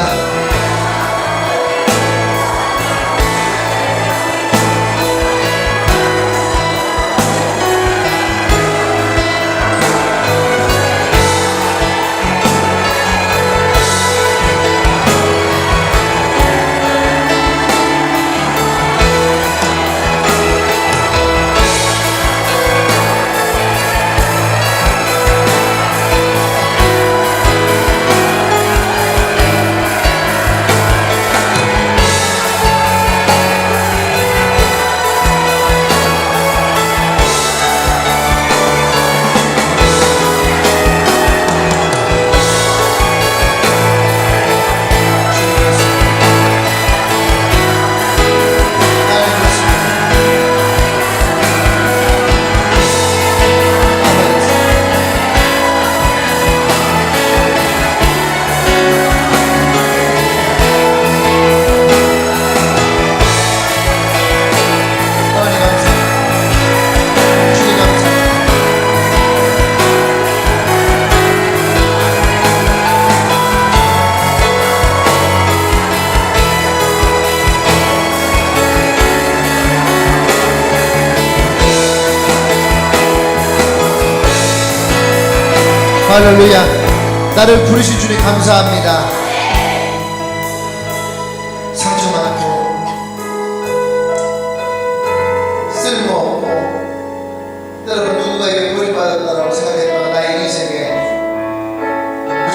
B: 할렐루야. 나를 부르신 주님 감사합니다.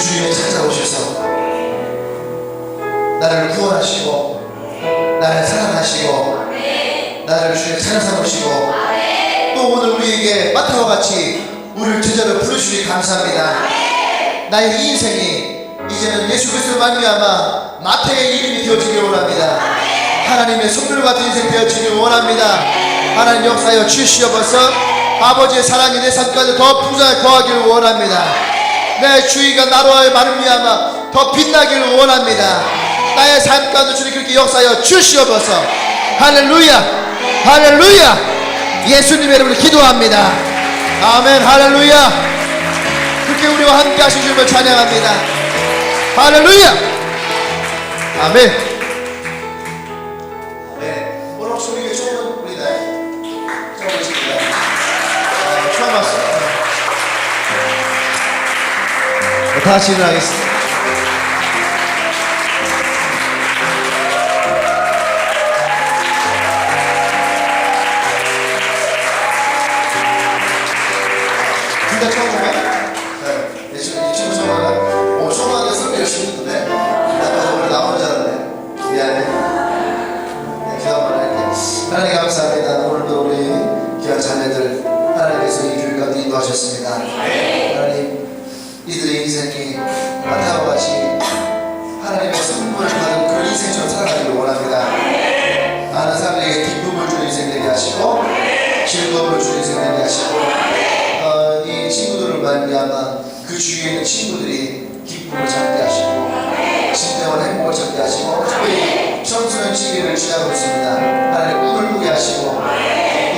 B: 주님이 찾아오셔서 나를 구원하시고 나를 사랑하시고 나를 주의 찬양 삼으시고 또 오늘 우리에게 마태와 같이 우리를 제자로 부르시니 감사합니다. 나의 이 인생이 이제는 예수 그리스도로 말미암아 마태의 이름이 되어지기를 원합니다. 하나님의 선물 같은 인생 되어지기를 원합니다. 하나님 역사하여 주시옵소서. 아버지의 사랑이 내 삶까지 더 풍성하게 거하기를 원합니다. 내 주의가 나로 말미암아 더 빛나기를 원합니다. 나의 삶 가운데 주님 그렇게 역사하여 주시옵소서. 할렐루야 할렐루야. 예수님의 이름으로 기도합니다. 아멘. 할렐루야. 그렇게 우리와 함께 하신 주님을 찬양합니다. 할렐루야. 아멘. 네. 오늘 혹시 우리 처음 우리다 처음 오십니다. 처음 왔어요. 다시 일어나겠습니다. 진짜 처음 오면? 네. 지금 처음 오면? 초반에 설교 열심히 했는데 오늘 나오는 줄 알았네. 미안해. 네, 기도 한번 할게. 하나님 감사합니다. 오늘도 우리 귀한 자녀들 하나님께서 이 교회 가운데 인도하셨습니다. 하나님 이들의 인생이 마태와 같이 하나님의 선물을 받은 그런 인생처럼 살아가기를 원합니다. 많은 사람들에게 기쁨을 주는 인생 되게 하시고 즐거움을 주는 인생 되게 하시고 이 친구들을 말미암아 그 주위에 있는 친구들이 기쁨을 찾게 하시고 진정한 행복을 찾게 하시고 특별히 청소년 시기를 지나고 있습니다. 하나님 꿈을 꾸게 하시고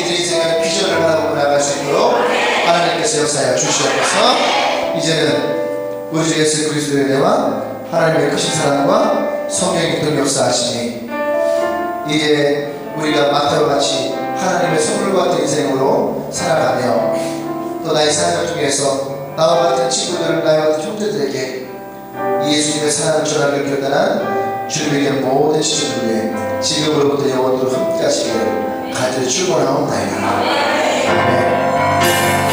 B: 이들의 인생의 비전을 바라보고 나갈 수 있도록 하나님께서 역사하여 주시옵소서. 이제는 우리 주 예수 그리스도의 은혜와 하나님의 크신 사랑과 성령의 기쁨 역사하시니 이제 우리가 마태와 같이 하나님의 선물 같은 인생으로 살아가며 또 나의 삶을 통해서 나와 같은 친구들, 나와 같은 형제들에게 예수님의 사랑을 전하기를 결단한 주님에게 모든 시청들 위해 지금으로부터 영원토록 함께 하시기를 간절히 축원하옵나이다. 아멘.